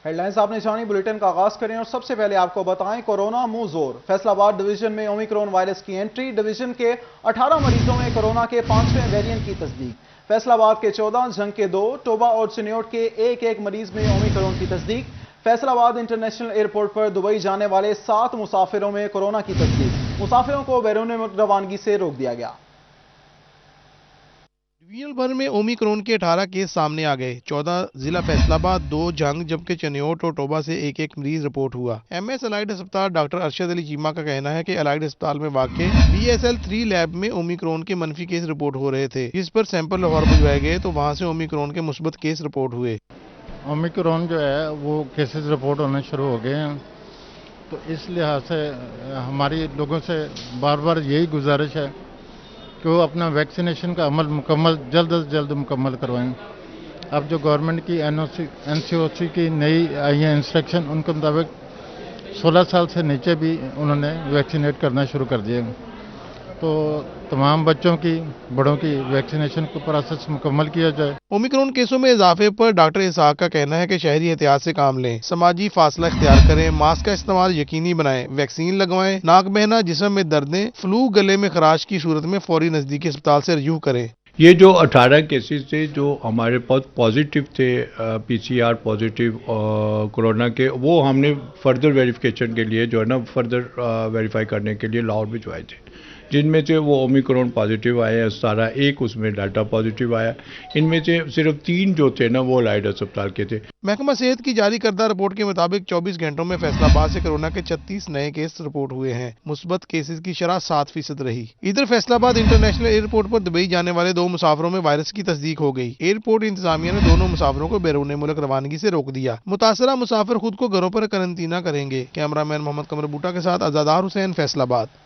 Head lines آپ نے جانی، بلیٹن کا آغاز کریں اور سب سے پہلے آپ کو بتائیں کورونا منہ زور۔ فیصل آباد ڈویژن میں اومیکرون وائرس کی انٹری، ڈویژن کے 18 مریضوں میں کورونا کے 5ویں ویرینٹ کی تصدیق۔ فیصل آباد کے 14، جھنگ کے 2، ٹوبہ اور چنیوٹ کے ایک مریض میں اومیکرون کی تصدیق۔ فیصل آباد انٹرنیشنل ایئرپورٹ پر دبئی جانے والے 7 مسافروں میں کورونا کی تصدیق، مسافروں کو بیرون ملک روانگی سے روک دیا گیا۔ ڈویژن بھر میں اومیکرون کے 18 کیس سامنے آ گئے۔ 14 ضلع فیصل آباد، 2 جھنگ جبکہ چنیوٹ اور ٹوبہ سے ایک مریض رپورٹ ہوا۔ ایم ایس الائیڈ ہسپتال ڈاکٹر ارشد علی چیمہ کا کہنا ہے کہ الائیڈ ہسپتال میں واقع BSL-3 لیب میں اومیکرون کے منفی کیس رپورٹ ہو رہے تھے، جس پر سیمپل لاہور بھجوائے گئے تو وہاں سے اومیکرون کے مثبت کیس رپورٹ ہوئے۔ اومیکرون جو ہے وہ کیسز رپورٹ ہونے شروع ہو گئے ہیں، تو اس لحاظ سے ہماری لوگوں سے بار بار یہی گزارش ہے کہ وہ اپنا ویکسینیشن کا عمل جلد از جلد مکمل کروائیں۔ اب جو گورنمنٹ کی NCOC کی نئی آئی ہیں انسٹرکشن، ان کے مطابق 16 سال سے نیچے بھی انہوں نے ویکسینیٹ کرنا شروع کر دیا، تو تمام بچوں کی، بڑوں کی ویکسینیشن کو پروسیس مکمل کیا جائے۔ اومیکرون کیسوں میں اضافے پر ڈاکٹر اسحاق کا کہنا ہے کہ شہری احتیاط سے کام لیں، سماجی فاصلہ اختیار کریں، ماسک کا استعمال یقینی بنائیں، ویکسین لگوائیں، ناک بہنا، جسم میں دردیں، فلو، گلے میں خراش کی صورت میں فوری نزدیکی اسپتال سے رجوع کریں۔ یہ جو 18 کیسز تھے جو ہمارے پاس پازیٹیو تھے، PCR پازیٹیو کورونا کے، وہ ہم نے فردر ویریفیکیشن کے لیے جو ہے نا فردر ویریفائی کرنے کے لیے لاہور بھجوائے تھے، جن میں سے وہ اومیکرون پازیٹیو آئے 17، ایک اس میں ڈیلٹا پازیٹیو آیا۔ ان میں سے صرف 3 جو تھے نا وہ الائیڈ ہسپتال کے تھے۔ محکمہ صحت کی جاری کردہ رپورٹ کے مطابق 24 گھنٹوں میں فیصل آباد سے کورونا کے 36 نئے کیس رپورٹ ہوئے ہیں، مثبت کیسز کی شرح 7% رہی۔ ادھر فیصل آباد انٹرنیشنل ایئرپورٹ پر دبئی جانے والے 2 مسافروں میں وائرس کی تصدیق ہو گئی۔ ایئرپورٹ انتظامیہ نے دونوں مسافروں کو بیرون ملک روانگی سے روک دیا۔ متاثرہ مسافر خود کو گھروں پر قرنطینہ کریں گے۔ کیمرہ مین محمد قمر بوٹا کے ساتھ آزادار حسین، فیصل آباد۔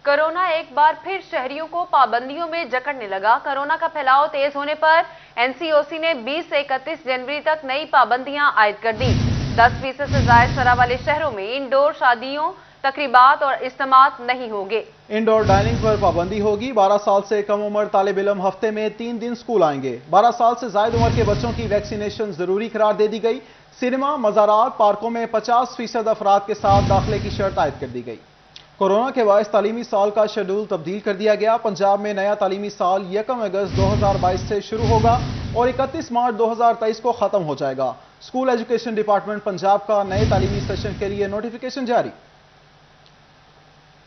کورونا ایک بار پھر شہریوں کو پابندیوں میں جکڑنے لگا۔ کورونا کا پھیلاؤ تیز ہونے پر NCOC نے 20 سے 31 جنوری تک نئی پابندیاں عائد کر دی۔ 10% سے زائد شرح والے شہروں میں انڈور شادیوں، تقریبات اور اجتماعات نہیں ہوں گے۔ انڈور ڈائننگ پر پابندی ہوگی۔ 12 سال سے کم عمر طالب علم ہفتے میں 3 دن سکول آئیں گے۔ 12 سال سے زائد عمر کے بچوں کی ویکسینیشن ضروری قرار دے دی گئی۔ سینما، مزارات، پارکوں میں 50% افراد کے ساتھ داخلے کی شرط عائد کر دی گئی۔ کورونا کے باعث تعلیمی سال کا شیڈول تبدیل کر دیا گیا۔ پنجاب میں نیا تعلیمی سال 1 اگست 2022 سے شروع ہوگا اور 31 مارچ 2023 کو ختم ہو جائے گا۔ اسکول ایجوکیشن ڈپارٹمنٹ پنجاب کا نئے تعلیمی سیشن کے لیے نوٹیفیکیشن جاری۔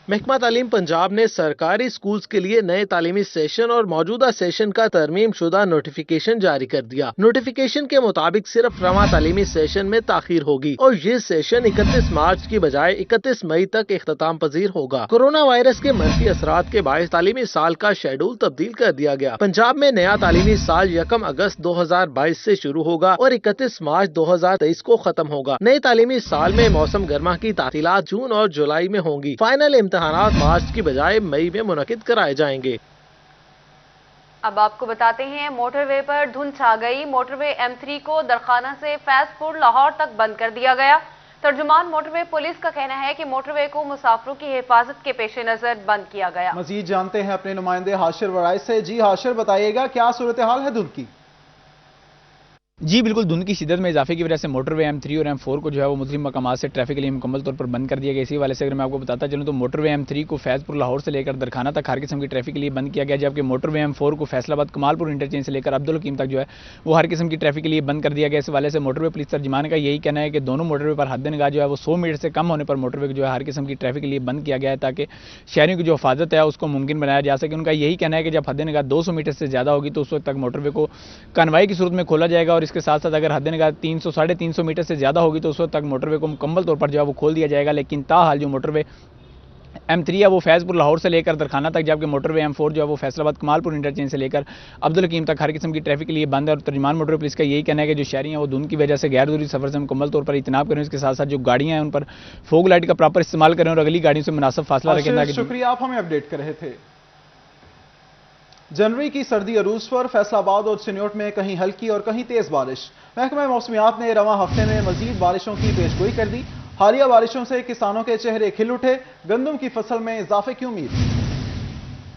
محکمہ تعلیم پنجاب نے سرکاری سکولز کے لیے نئے تعلیمی سیشن اور موجودہ سیشن کا ترمیم شدہ نوٹیفیکیشن جاری کر دیا۔ نوٹیفیکیشن کے مطابق صرف رواں تعلیمی سیشن میں تاخیر ہوگی اور یہ سیشن 31 مارچ کی بجائے 31 مئی تک اختتام پذیر ہوگا۔ کورونا وائرس کے منفی اثرات کے باعث تعلیمی سال کا شیڈول تبدیل کر دیا گیا۔ پنجاب میں نیا تعلیمی سال 1 اگست 2022 سے شروع ہوگا اور 31 مارچ 2023 کو ختم ہوگا۔ نئے تعلیمی سال میں موسم گرما کی تعطیلات جون اور جولائی میں ہوں گی۔ فائنل امتحانات مارچ کی بجائے مئی میں منعقد کرائے جائیں گے۔ اب آپ کو بتاتے ہیں موٹر وے پر دھند چھا گئی۔ موٹر وے M3 کو درخانہ سے فیض پور لاہور تک بند کر دیا گیا۔ ترجمان موٹر وے پولیس کا کہنا ہے کہ موٹر وے کو مسافروں کی حفاظت کے پیش نظر بند کیا گیا۔ مزید جانتے ہیں اپنے نمائندے ہاشر وڑائے سے۔ جی ہاشر، بتائیے گا کیا صورتحال ہے دھند کی؟ جی بالکل، دھند کی شدت میں اضافے کی وجہ سے موٹر وے M3 اور M4 کو جو ہے وہ مختلف مقامات سے ٹریفک کے لیے مکمل طور پر بند کر دیا گیا۔ اسی والے سے اگر میں آپ کو بتاتا چلوں تو موٹر وے M3 کو فیض پور لاہور سے لے کر درخانہ تک ہر قسم کی ٹریفک کے لیے بند کیا گیا، جبکہ موٹر وے M4 کو فیصل آباد کمال پور انٹرچینج سے لے کر عبدالحکیم تک جو ہے وہ ہر قسم کی ٹریفک کے لیے بند کر دیا گیا۔ اس والے سے موٹر وے پولیس ترجمان کا یہی کہنا ہے کہ دونوں موٹر وے پر حد نگاہ جو ہے وہ 100 میٹر سے کم ہونے پر موٹر وے جو ہے ہر قسم کی ٹریفک کے لیے بند کیا گیا ہے تاکہ شہریوں کی جو حفاظت ہے اس کو ممکن بنایا جا سکے۔ ان کا یہی کہنا ہے کہ جب حد نگاہ 200 میٹر سے زیادہ ہوگی تو اس وقت تک موٹر وے کو کانوائی کی صورت میں کھولا جائے گا، اور اس کے ساتھ ساتھ اگر حد نگاہ 300 ساڑھے 300 میٹر سے زیادہ ہوگی تو اس وقت تک موٹر وے کو مکمل طور پر جو ہے وہ کھول دیا جائے گا۔ لیکن تاحال جو موٹر وے M3 ہے وہ فیض پور لاہور سے لے کر درخانہ تک، جبکہ موٹر وے M4 جو ہے وہ فیصل آباد کمال پور انٹرچینج سے لے کر عبدالحکیم تک ہر قسم کی ٹریفک کے لیے بند ہے۔ اور ترجمان موٹر پولیس کا یہی کہنا ہے کہ جو شہری ہیں وہ دھند کی وجہ سے غیر ضروری سفر سے مکمل طور پر اجتناب کریں، اس کے ساتھ ساتھ جو گاڑیاں ہیں ان پر فوگ لائٹ کا پراپر استعمال کریں اور اگلی گاڑیوں سے مناسب فاصلہ رکھیں۔ شکریہ، آپ ہمیں اپڈیٹ کر رہے تھے۔ جنوری کی سردی عروج پر فیصل آباد اور چنیوٹ میں کہیں ہلکی اور کہیں تیز بارش۔ محکمہ موسمیات نے رواں ہفتے میں مزید بارشوں کی پیشگوئی کر دی۔ حالیہ بارشوں سے کسانوں کے چہرے کھل اٹھے، گندم کی فصل میں اضافے کی امید۔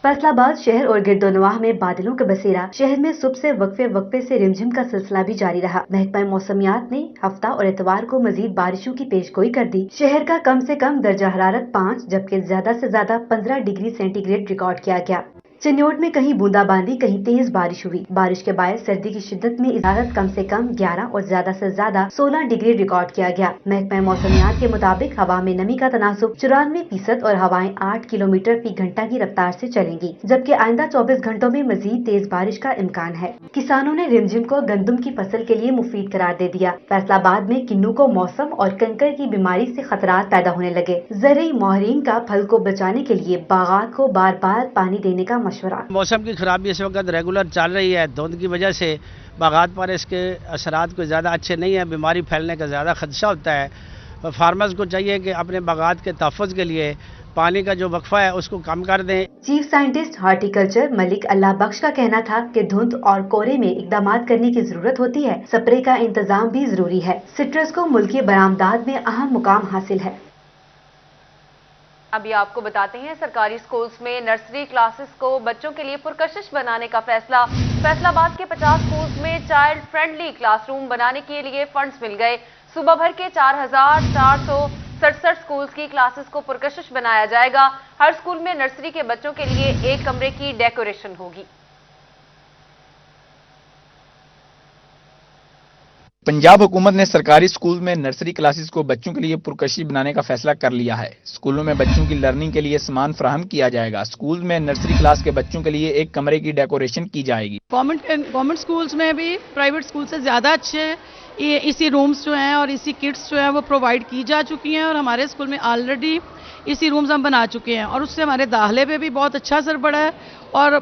फैसला आबाद शहर और गिरदोनवाह में बादलों का बसेरा। शहर में सुबह से वक्फे से रिमझिम का सिलसिला भी जारी रहा। महकमा मौसमियात ने हफ्ता और इतवार को मजीद बारिशों की पेशगोई कर दी। शहर का कम से कम दर्जा हरारत 5 जबकि ज्यादा से ज्यादा 15 डिग्री सेंटीग्रेड रिकॉर्ड किया गया। चिन्नौट में कहीं बूंदाबांदी कहीं तेज बारिश हुई। बारिश के बायस सर्दी की शिद्दत में इजाफा कम से कम 11 और ज्यादा से ज्यादा 16 डिग्री रिकॉर्ड किया गया। महकमा मौसमियात के मुताबिक हवा में नमी का तनासुब 94% और हवाएं 8 किलोमीटर फी घंटा की रफ्तार से चलेंगी, जबकि आइंदा 24 घंटों में मजीद तेज बारिश का इम्कान है। किसानों ने रिमझिम को गंदम की फसल के लिए मुफीद करार दे दिया। फैसलाबाद में किन्नू को मौसम और कंकर की बीमारी से खतरात पैदा होने लगे। ज़रूरी माहिरीन का फल को बचाने के लिए बागात को बार बार पानी देने का मशवरा। मौसम की खराबी इस वक्त रेगुलर चल रही है। धुंध की वजह से बागात पर इसके असरात कोई ज़्यादा अच्छे नहीं है। बीमारी फैलने का ज़्यादा खदशा होता है। फार्मर्स को चाहिए कि अपने बागात के तहफ़्फ़ुज़ के लिए पानी का जो वक्फा है उसको कम कर दें। चीफ साइंटिस्ट हार्टिकल्चर मलिक अल्लाह बख्श का कहना था कि धुंध और कोहरे में इकदाम करने की जरूरत होती है। स्प्रे का इंतजाम भी जरूरी है। सिट्रस को मुल्की बरामदात में अहम मुकाम हासिल है। अभी आपको बताते हैं सरकारी स्कूल्स में नर्सरी क्लासेस को बच्चों के लिए पुरकशिश बनाने का फैसला। फैसलाबाद के 50 स्कूल्स में चाइल्ड फ्रेंडली क्लासरूम बनाने के लिए फंड्स मिल गए। सूबा भर के 4467 स्कूल्स की क्लासेस को पुरकशिश बनाया जाएगा। हर स्कूल में नर्सरी के बच्चों के लिए एक कमरे की डेकोरेशन होगी। पंजाब हुकूमत ने सरकारी स्कूल में नर्सरी क्लासेस को बच्चों के लिए पुरकशिश बनाने का फैसला कर लिया है। स्कूलों में बच्चों की लर्निंग के लिए सामान फराहम किया जाएगा। स्कूल में नर्सरी क्लास के बच्चों के लिए एक कमरे की डेकोरेशन की जाएगी। गवर्नमेंट स्कूल्स में भी प्राइवेट स्कूल से ज़्यादा अच्छे ये इसी रूम्स जो हैं और इसी किट्स जो हैं वो प्रोवाइड की जा चुकी हैं और हमारे स्कूल में ऑलरेडी इसी रूम्स हम बना चुके हैं और उससे हमारे दाखिले पे भी बहुत अच्छा असर पड़ा है और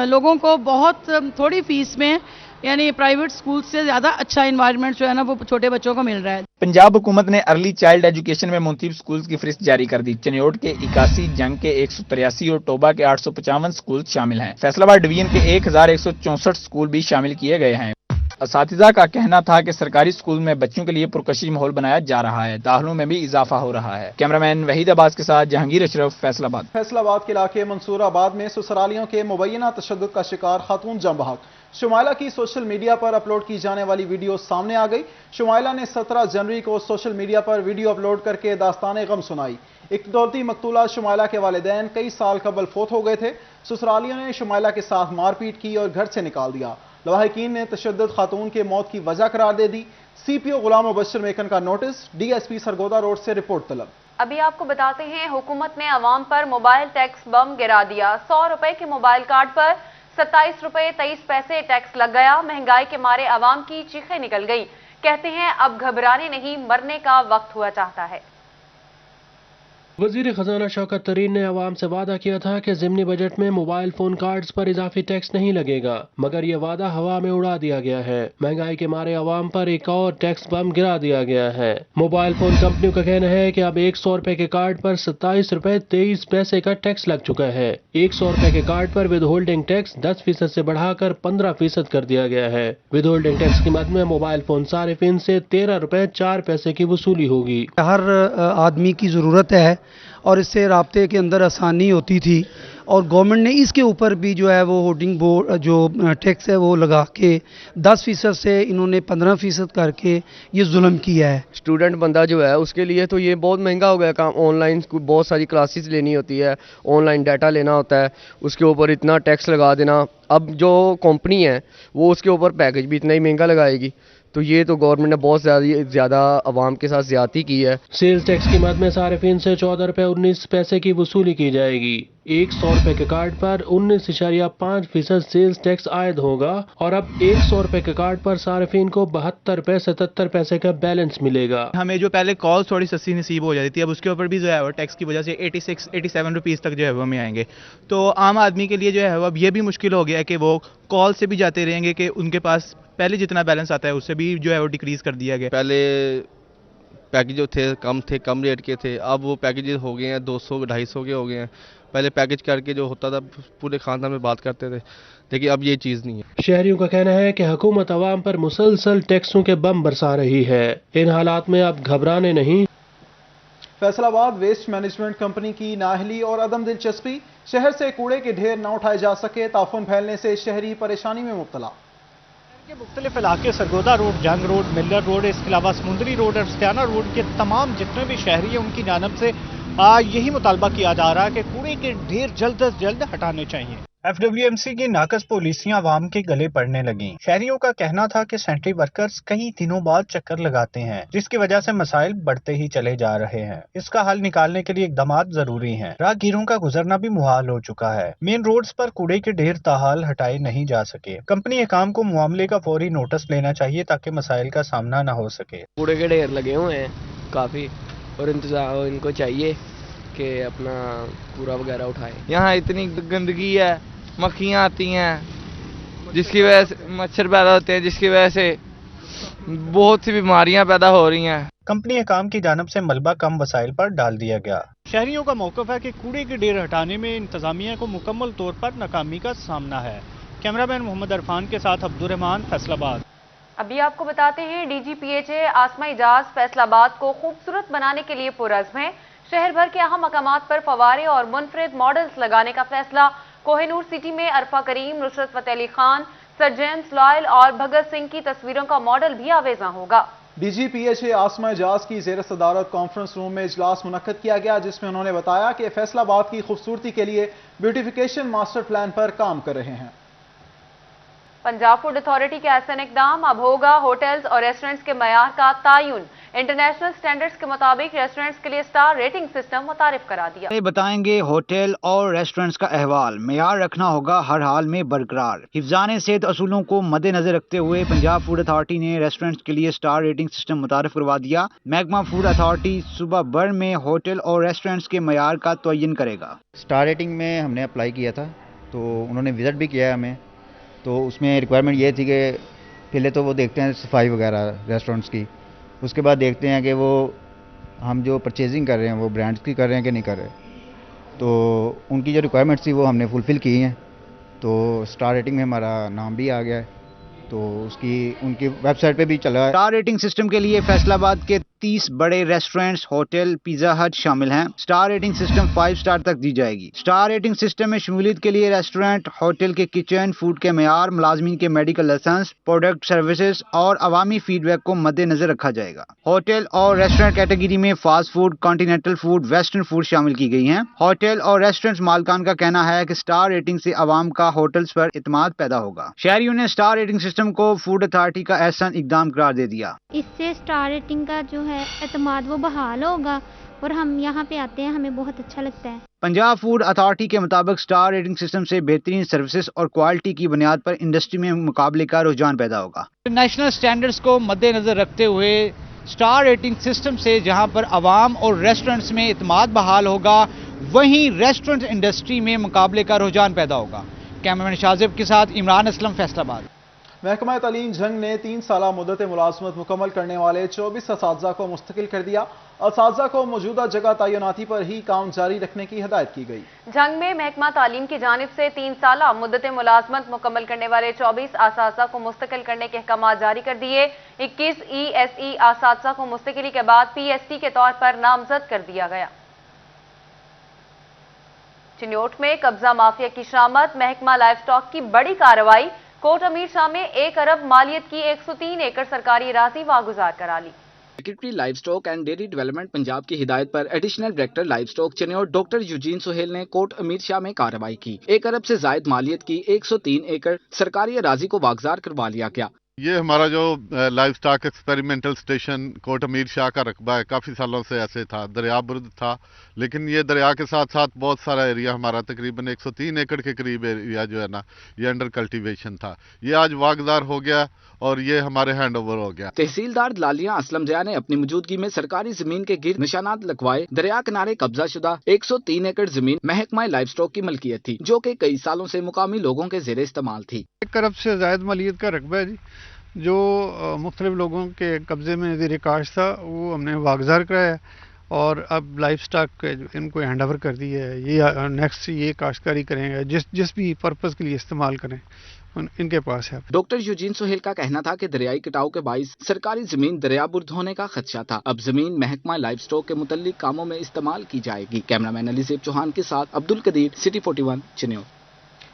लोगों को बहुत थोड़ी फीस में यानी प्राइवेट स्कूल से ज्यादा अच्छा एनवायरनमेंट जो है ना वो छोटे बच्चों को मिल रहा है। पंजाब हुकूमत ने अर्ली चाइल्ड एजुकेशन में मुंतखब स्कूल्स की फहरिस्त जारी कर दी। चिन्नौट के 81, जंग के 183 और टोबा के 855 स्कूल शामिल हैं। फैसलाबाद डिवीजन के 1164 स्कूल भी शामिल किए गए हैं। असातिज़ा का कहना था कि सरकारी स्कूल में बच्चों के लिए पुरकशिश माहौल बनाया जा रहा है। दाखिलों में भी इजाफा हो रहा है। कैमरामैन वहीद अब्बास के साथ जहांगीर अशरफ, फैसलाबाद। फैसलाबाद के इलाके मंसूराबाद में ससुरालियों के मुबैना तशद्दुद का शिकार खातून जम बहक। शुमाइला की सोशल मीडिया पर अपलोड की जाने वाली वीडियो सामने आ गई। शुमाइला ने 17 जनवरी को सोशल मीडिया पर वीडियो अपलोड करके दास्तान गम सुनाई। इकतौती मकतूला शुमाइला के वालिदैन कई साल कबल फोत हो गए थे। ससुरालियों ने शुमाइला के साथ मारपीट की और घर से निकाल दिया। लवाहिकीन ने तशद्दुद खातून के मौत की वजह करार दे दी। CPO गुलाम मुबश्शिर मेकन का नोटिस। DSP सरगोदा रोड से रिपोर्ट तलब। अभी आपको बताते हैं हुकूमत ने अवाम पर मोबाइल टैक्स बम गिरा दिया। 100 रुपए के मोबाइल कार्ड पर 27 रुपए 23 पैसे टैक्स लग गया। महंगाई के मारे अवाम की चीखें निकल गई। कहते हैं अब घबराने नहीं मरने का वक्त हुआ चाहता है। वजीर खजाना शौकत तरीन ने अवाम से वादा किया था कि ज़िमनी बजट में मोबाइल फोन कार्ड्स पर इजाफी टैक्स नहीं लगेगा, मगर ये वादा हवा में उड़ा दिया गया है। महंगाई के मारे अवाम पर एक और टैक्स बम गिरा दिया गया है। मोबाइल फोन कंपनियों का कहना है कि अब 100 रुपए के कार्ड पर 27 रुपए 23 पैसे का टैक्स लग चुका है। 100 रुपए के कार्ड पर विद होल्डिंग टैक्स 10% से बढ़ाकर 15% कर दिया गया है। विद होल्डिंग टैक्स की मद में मोबाइल फोन सारिफिन से 13 रुपए 4 पैसे की वसूली होगी। हर आदमी की जरूरत है और इससे राब्ते के अंदर आसानी होती थी और गवर्नमेंट ने इसके ऊपर भी जो है वो होल्डिंग बोर्ड जो टैक्स है वो लगा के 10% से इन्होंने 15% करके ये जुल्म किया है। स्टूडेंट बंदा जो है उसके लिए तो ये बहुत महंगा हो गया काम। ऑनलाइन बहुत सारी क्लासेस लेनी होती है, ऑनलाइन डाटा लेना होता है, उसके ऊपर इतना टैक्स लगा देना। अब जो कंपनी है वो उसके ऊपर पैकेज भी इतना ही महंगा लगाएगी, तो ये तो गवर्नमेंट ने बहुत ज़्यादा आवाम के साथ ज्यादती की है। सेल्स टैक्स की मद में सारिफिन से 14 रुपए 19 पैसे की वसूली की जाएगी। 100 रुपए के कार्ड पर 19.5% सेल्स टैक्स आयद होगा और अब 100 रुपए के कार्ड पर सारिफिन को 72 रुपए 77 पैसे का बैलेंस मिलेगा। हमें जो पहले कॉल थोड़ी सस्ती नसीब हो जाती थी, अब उसके ऊपर भी जो है वो टैक्स की वजह से 86-87 रुपीज़ तक जो है वो हमें आएंगे। तो आम आदमी के लिए जो है वो अब ये भी मुश्किल हो गया है कि वो कॉल से भी जाते रहेंगे कि उनके पास पहले जितना बैलेंस आता है उससे भी जो है वो डिक्रीज कर दिया गया। पहले पैकेज जो थे कम रेट के थे, अब वो पैकेजेस हो गए हैं 200-250 के हो गए हैं। पहले पैकेज करके जो होता था पूरे खानदान में बात करते थे, लेकिन अब ये चीज़ नहीं है। शहरियों का कहना है कि हुकूमत अवाम पर मुसलसल टैक्सों के बम बरसा रही है। इन हालात में अब घबराने नहीं फैसलाबाद वेस्ट मैनेजमेंट कंपनी की नाअहली और अदम दिलचस्पी, शहर से कूड़े के ढेर न उठाए जा सके, ताफुन फैलने से शहरी परेशानी में मुब्तला। के मुख्तलिफ इलाके सरगोदा रोड, जंग रोड, मिल्लर रोड, इसके अलावा समुंदरी रोड और स्टियाना रोड के तमाम जितने भी शहरी हैं उनकी जानब से यही मुतालबा किया जा रहा है कि कूड़े के ढेर जल्द अज जल्द हटाने चाहिए। FWMC की नाकस पॉलिसियां आवाम के गले पड़ने लगी। शहरियों का कहना था कि सैनिटरी वर्कर्स कई दिनों बाद चक्कर लगाते हैं, जिसकी वजह से मसाइल बढ़ते ही चले जा रहे हैं। इसका हल निकालने के लिए इकदाम जरूरी हैं। राहगीरों का गुजरना भी मुहाल हो चुका है। मेन रोड्स पर कूड़े के ढेर ताहाल हटाए नहीं जा सके। कंपनी एकाम को मामले का फौरी नोटिस लेना चाहिए ताकि मसाइल का सामना न हो सके। कूड़े के ढेर लगे हुए हैं काफी, और इंतजाम इनको चाहिए कि अपना कूड़ा वगैरह उठाए। यहाँ इतनी गंदगी है, मक्खियाँ आती हैं, जिसकी वजह से मच्छर पैदा होते हैं, जिसकी वजह से बहुत सी बीमारियां पैदा हो रही हैं। कंपनी एकाम की जानब से मलबा कम वसाइल पर डाल दिया गया। शहरियों का मौक़िफ़ है कि कूड़े के ढेर हटाने में इंतजामिया को मुकम्मल तौर पर नाकामी का सामना है। कैमरामैन मोहम्मद अरफान के साथ अब्दुर्रहमान, फैसलाबाद। अभी आपको बताते हैं, DGPHA आसमा इजाज फैसलाबाद को खूबसूरत बनाने के लिए पुरज़्म है। शहर भर के अहम मकामात पर फवारे और मुनफरिद मॉडल्स लगाने का फैसला। कोहिनूर सिटी में Arfa Karim, Nusrat Fateh Ali Khan, sir James Lyall और भगत सिंह की तस्वीरों का मॉडल भी आवेजा होगा। DGPHA आसमा इजाज की ज़ेर सदारत कॉन्फ्रेंस रूम में इजलास मुनक्कद किया गया, जिसमें उन्होंने बताया कि फैसलाबाद की खूबसूरती के लिए ब्यूटिफिकेशन मास्टर प्लान पर काम कर रहे हैं। पंजाब फूड अथॉरिटी के एहसन इकदाम, अब होगा होटल्स और रेस्टोरेंट्स के मयार का तायुन। इंटरनेशनल स्टैंडर्ड्स के मुताबिक रेस्टोरेंट्स के लिए स्टार रेटिंग सिस्टम मुतारिफ करा दिया। बताएंगे होटल और रेस्टोरेंट्स का अहवाल, मयार रखना होगा हर हाल में बरकरार। हिफ्जान सेहत असूलों को मद्देनजर रखते हुए पंजाब फूड अथॉरिटी ने रेस्टोरेंट्स के लिए स्टार रेटिंग सिस्टम मुतारिफ करवा दिया। महकमा फूड अथॉरिटी सूबा भर में होटल और रेस्टोरेंट्स के मयार का तयन करेगा। स्टार रेटिंग में हमने अप्लाई किया था, तो उन्होंने विजिट भी किया है हमें। तो उसमें रिक्वायरमेंट ये थी कि पहले तो वो देखते हैं सफाई वगैरह रेस्टोरेंट्स की, उसके बाद देखते हैं कि वो हम जो परचेजिंग कर रहे हैं वो ब्रांड्स की कर रहे हैं कि नहीं कर रहे। तो उनकी जो रिक्वायरमेंट्स थी वो हमने फुलफ़िल की हैं, तो स्टार रेटिंग में हमारा नाम भी आ गया है, तो उसकी उनकी वेबसाइट पे भी चला है। स्टार रेटिंग सिस्टम के लिए फैसलाबाद के 30 बड़े रेस्टोरेंट्स, होटल, पिज़्ज़ा हट शामिल हैं। स्टार रेटिंग सिस्टम 5 स्टार तक दी जाएगी। स्टार रेटिंग सिस्टम में शमूलियत के लिए रेस्टोरेंट, होटल के किचन, फूड के मयार, मुलाजमीन के मेडिकल लाइसेंस, प्रोडक्ट सर्विसेज और अवामी फीडबैक को मद्देनजर रखा जाएगा। होटल और रेस्टोरेंट कैटेगरी में fast food, continental food, western food शामिल की गई हैं। होटल और रेस्टोरेंट मालकान का कहना है कि स्टार रेटिंग से अवाम का होटल्स पर इत्मीनान पैदा होगा। शहरियों ने स्टार रेटिंग सिस्टम को फूड अथॉरिटी का एहसन इकदाम करार दे दिया। इससे स्टार रेटिंग का जो है एतमाद वो बहाल होगा और हम यहाँ पे आते हैं, हमें बहुत अच्छा लगता है। पंजाब फूड अथॉरिटी के मुताबिक स्टार रेटिंग सिस्टम से बेहतरीन सर्विसेज और क्वालिटी की बुनियाद पर इंडस्ट्री में मुकाबले का रुझान पैदा होगा। नेशनल स्टैंडर्ड्स को मद्देनजर रखते हुए स्टार रेटिंग सिस्टम से जहाँ पर आवाम और रेस्टोरेंट्स में इत्मीनान बहाल होगा, वहीं रेस्टोरेंट इंडस्ट्री में मुकाबले का रुझान पैदा होगा। कैमरामैन शाजिब के साथ इमरान असलम, फैसलाबाद। महकमा तालीम जंग ने 3 साला मुद्दत मुलाजमत मुकम्मल करने वाले 24 असातिज़ा को मुस्तकिल कर दिया। असातिज़ा को मौजूदा जगह तैनाती पर ही काम जारी रखने की हिदायत की गई। जंग में महकमा तालीम की जानिब से 3 साला मुद्दत मुलाजमत मुकम्मल करने वाले 24 असातिज़ा को मुस्तकिल करने के अहकाम जारी कर दिए। 21 ESE असातिज़ा को मुस्तकिली के बाद PST के तौर पर नामजद कर दिया गया। चिन्योट में कब्जा माफिया की शामत, महकमा लाइफ स्टॉक की बड़ी कार्रवाई। कोट अमीर शाह में 1 अरब मालियत की 103 एकड़ सरकारी अराजी वागुजार करा ली। Secretary livestock and dairy development Punjab की हिदायत पर additional director livestock Chiniot doctor Eugene Suhail ने कोट अमीर शाह में कार्रवाई की। 1 अरब से जायद मालियत की 103 एकड़ सरकारी अराजी को वागुजार करवा लिया गया। ये हमारा जो life stock experimental station Kot Amir Shah का रकबा है, काफ़ी सालों से ऐसे था, दरिया बुर्द था, लेकिन ये दरिया के साथ साथ बहुत सारा एरिया हमारा तकरीबन 103 एकड़ के करीब एरिया जो है ना, ये अंडर कल्टीवेशन था। ये आज वागदार हो गया और ये हमारे हैंड ओवर हो गया। तहसीलदार लालिया असलम जया ने अपनी मौजूदगी में सरकारी जमीन के गिर्द निशानात लगवाए। दरिया किनारे कब्जा शुदा 103 एकड़ जमीन महकमा लाइफ स्टॉक की मलकियत थी, जो कि कई सालों से मुकामी लोगों के ज़ेरे इस्तेमाल थी। 1 अरब से जायद मालियत का रकबा है जी, जो मुख्तलिफ लोगों के कब्जे में ज़ेरे काश था, वो हमने वागजार कराया और अब लाइफ स्टॉक इनको हैंड ओवर कर दी है। ये नेक्स्ट ये काश्तकारी करेंगे, जिस भी पर्पज़ के लिए इस्तेमाल करें इनके पास है। डॉक्टर यूजीन सोहेल का कहना था कि दरियाई कटाव के बाइस सरकारी जमीन दरियाबुर्द होने का खदशा था। अब जमीन महकमा लाइफ स्टॉक के मुतल्लिक कामों में इस्तेमाल की जाएगी। कैमरामैन अली सेब चौहान के साथ अब्दुल कदीर, सिटी 41 चिन्योर।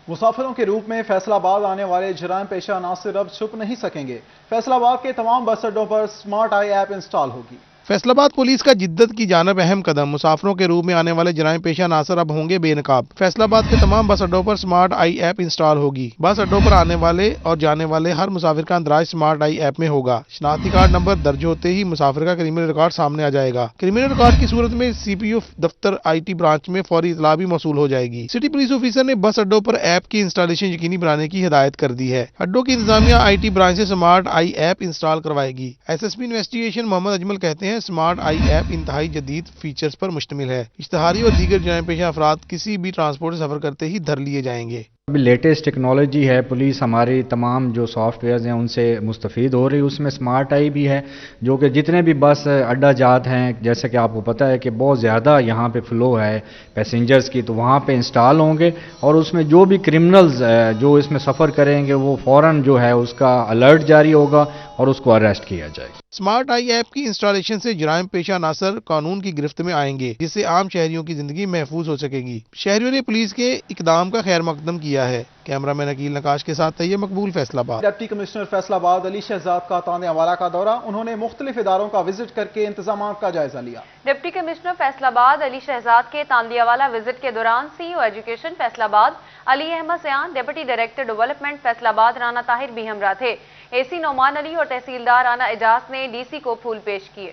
मुसाफिरों के रूप में फैसलाबाद आने वाले जराइम पेशा अनासिर अब छुप नहीं सकेंगे। फैसलाबाद के तमाम बस अड्डों पर स्मार्ट आई ऐप इंस्टॉल होगी। फैसलाबाद पुलिस का जिद्दत की जानब अहम कदम। मुसाफिरों के रूप में आने वाले जराइम पेशा अनासर अब होंगे बेनकाब। फैसलाबाद के तमाम बस अड्डों पर स्मार्ट आई ऐप इंस्टॉल होगी। बस अड्डों पर आने वाले और जाने वाले हर मुसाफिर का अंदराज स्मार्ट आई ऐप में होगा। शनाख्ती कार्ड नंबर दर्ज होते ही मुसाफिर का क्रिमिनल रिकॉर्ड सामने आ जाएगा। क्रिमिनल रिकॉर्ड की सूरत में CPO दफ्तर IT ब्रांच में फौरी इतला भी मौसूल हो जाएगी। सिटी पुलिस ऑफिसर ने बस अड्डों पर ऐप की इंस्टॉलेशन यकीनी बनाने की हिदायत कर दी है। अड्डों की इंतजामिया IT ब्रांच से स्मार्ट आई ऐप इंस्टॉल करवाएगी। SSP इन्वेस्टिगेशन मोहम्मद अजमल कहते हैं, स्मार्ट आई ऐप इंतहाई जदीद फीचर्स पर मुश्तमिल है। इश्तहारी और दीगर जराइम पेशा अफराद किसी भी ट्रांसपोर्ट से सफर करते ही धर लिए जाएंगे। अभी लेटेस्ट टेक्नोलॉजी है, पुलिस हमारी तमाम जो सॉफ्टवेयर्स हैं उनसे मुस्तफ़ीद हो रही है। उसमें स्मार्ट आई भी है जो कि जितने भी बस अड्डा जात हैं, जैसे कि आपको पता है कि बहुत ज़्यादा यहाँ पे फ़्लो है पैसेंजर्स की, तो वहाँ पे इंस्टॉल होंगे और उसमें जो भी क्रिमिनल्स जो इसमें सफ़र करेंगे वो फ़ौरन जो है उसका अलर्ट जारी होगा और उसको अरेस्ट किया जाएगा। स्मार्ट आई ऐप की इंस्टॉलेशन से जराइम पेशा अनासर कानून की गिरफ्त में आएंगे, जिससे आम शहरियों की जिंदगी महफूज हो सकेगी। शहरियों ने पुलिस के इकदाम का खैर मकदम किया है। कैमरामैन अकील नकाश के साथ तैयब मकबूल, फैसलाबाद। डिप्टी कमिश्नर फैसलाबाद अली शहजाद का ताने अवाला का दौरा। उन्होंने मुख्तलिफ इदारों का विजिट करके इंतजाम का जायजा लिया। डिप्टी कमिश्नर फैसलाबाद अली शहजाद के तांदियावाला विजिट के दौरान CEO एजुकेशन फैसलाबाद अली अहमद सयान, deputy director development Faisalabad Rana Tahir भी हमरा थे। AC नौमान अली और तहसीलदार राना एजाज ने DC को फूल पेश किए।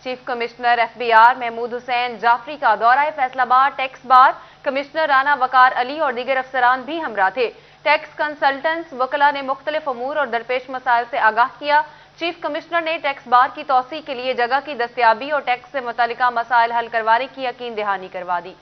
Chief commissioner FBR Mahmood Hussain Jafri का दौरा Faisalabad tax bar commissioner Rana Waqar Ali और दीगर अफसरान भी हमरा थे। टैक्स कंसल्टेंट्स वकला ने मुख्तलिफ अमूर और दरपेश मसाइल से आगाह किया। चीफ कमिश्नर ने टैक्स बार की तोसी के लिए जगह की दस्तियाबी और टैक्स से मुतल्लिका मसाइल हल करवाने की यकीन दहानी करवा दी।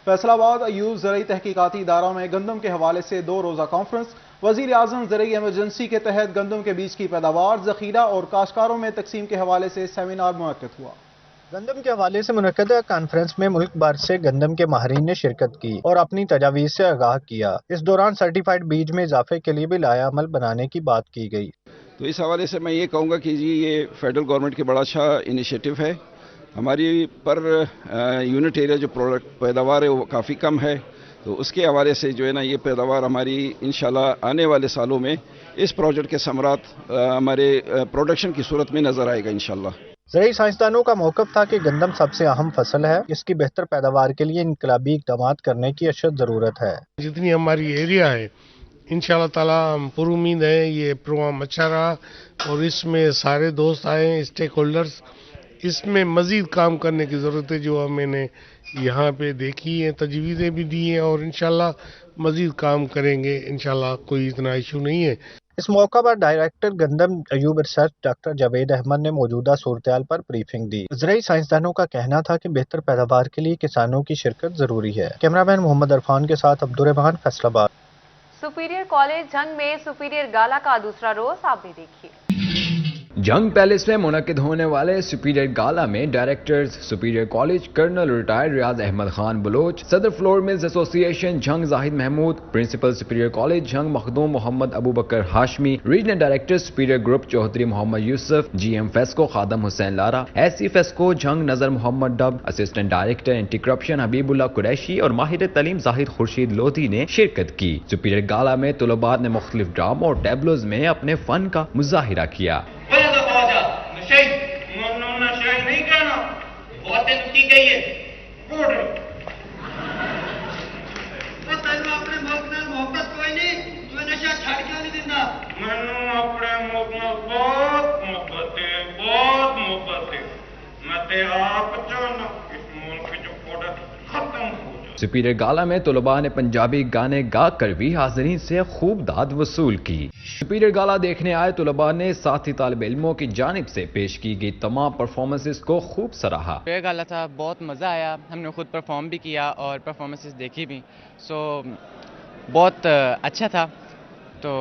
फैसलाबाद अयूब ज़रई तहकीकाती इदारों में गंदम के हवाले से 2 रोज़ा कॉन्फ्रेंस। वज़ीर आज़म ज़रई एमरजेंसी के तहत गंदम के बीज की पैदावार, ज़ख़ीरा और काश्तकारों में तकसीम के हवाले से सेमिनार मुनक्किद हुआ। गंदम के हवाले से मुनक्किदा कॉन्फ्रेंस में मुल्क भर से गंदम के माहिरीन ने शिरकत की और अपनी तजावीज़ से आगाह किया। इस दौरान सर्टिफाइड बीज में इजाफे के लिए भी लाया अमल बनाने की बात की गई। तो इस हवाले से मैं ये कहूँगा कि जी ये फेडरल गवर्नमेंट की बड़ा अच्छा इनिशिएटिव है। हमारी पर यूनिट एरिया जो प्रोडक्ट पैदावार है वो काफ़ी कम है, तो उसके हवाले से जो है ना ये पैदावार हमारी इंशाल्लाह आने वाले सालों में इस प्रोजेक्ट के समरात हमारे प्रोडक्शन की सूरत में नज़र आएगा इंशाल्लाह। ज़रई साइंसदानों का मौक़िफ़ था कि गंदम सबसे अहम फसल है। इसकी बेहतर पैदावार के लिए इनकलाबी इक़दाम करने की अशद ज़रूरत है। जितनी हमारी एरिया है इंशाल्लाह ताला हम पुरुमीद है ये प्रोग्राम अच्छा रहा और इसमें सारे दोस्त आए, स्टेक होल्डर्स, इसमें मज़ीद काम करने की ज़रूरत है। जो मैंने यहाँ पे देखी है, तजवीज़ें भी दी हैं और इंशाल्लाह मज़ीद काम करेंगे इंशाल्लाह, कोई इतना इशू नहीं है। इस मौका पर डायरेक्टर गंदम अयूब रिसर्च डॉक्टर जावेद अहमद ने मौजूदा सूरत-ए-हाल पर ब्रीफिंग दी। ज़रई साइंसदानों का कहना था कि बेहतर पैदावार के लिए किसानों की शिरकत जरूरी है। कैमरामैन मोहम्मद अरफान के साथ अब्दुर्रहमान, फैसलाबाद। सुपीरियर कॉलेज जंग में सुपीरियर गाला का दूसरा रोज आप भी देखिए। जंग पैलेस में मुनक्किद होने वाले सुपीरियर गाला में directors superior college colonel retired Riaz Ahmed Khan Baloch, सदर flour mills association Jhang Zahid Mahmood, principal superior college Jhang Makhdoom Mohammad Abu Bakar Hashmi, regional director superior group Chaudhry Mohammad Yousuf, GM FESCO Khadim Hussain Lara, SC FESCO Jhang Nazar Mohammad डब, assistant director anti corruption Habibullah Qureshi और माहिर तलीम जाहिद खुर्शीद लोधी ने शिरकत की। सुपीरियर गाला में तलबात ने मुख्तलिफ ड्रामों और टैबलोज में अपने फन का मुजाहिरा किया। नहीं कहना बहुत की गई है अपने मुल्क में मोहब्बत कोई नहीं, तुम्हें नशा छड़ क्यों नहीं देना? मैनू अपने मुल्क में बहुत मोहब्बत है, मैं ते आप चाहना इस मुल्क की जो प्रोडक्ट खत्म हो। सुपीरियर गाला में तलबा ने पंजाबी गाने गा कर भी हाज़रीन से खूब दाद वसूल की। सुपीरियर गाला देखने आए तलबा ने साथी तालिब इल्मों की जानिब से पेश की गई तमाम परफॉर्मेंसेस को खूब सराहा। सुपीरियर गाला था, बहुत मज़ा आया, हमने खुद परफॉर्म भी किया और परफॉर्मेंसेस देखी भी, सो बहुत अच्छा था। तो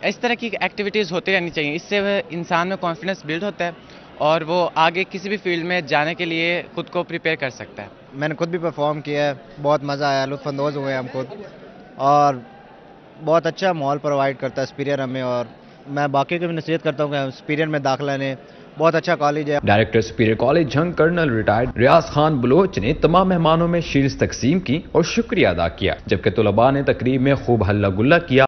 इस तरह की एक्टिविटीज़ होती रहनी चाहिए, इससे इंसान में कॉन्फिडेंस बिल्ड होता है اور وہ آگے کسی بھی فیلڈ میں جانے کے لیے خود کو پریپیئر کر سکتا ہے. میں نے خود بھی پرفارم کیا ہے, بہت مزہ آیا, لطف اندوز ہوئے ہم خود, اور بہت اچھا ماحول پرووائڈ کرتا ہے سپیریئر ہمیں, اور میں باقی کو بھی نصیحت کرتا ہوں کہ سپیریئر میں داخلہ لیں, بہت اچھا کالج ہے. Director superior college Jhang colonel retired Riaz Khan Baloch نے تمام مہمانوں میں شیرز تقسیم کی اور شکریہ ادا کیا, جبکہ طلباء نے تقریب میں خوب ہلا گلا کیا.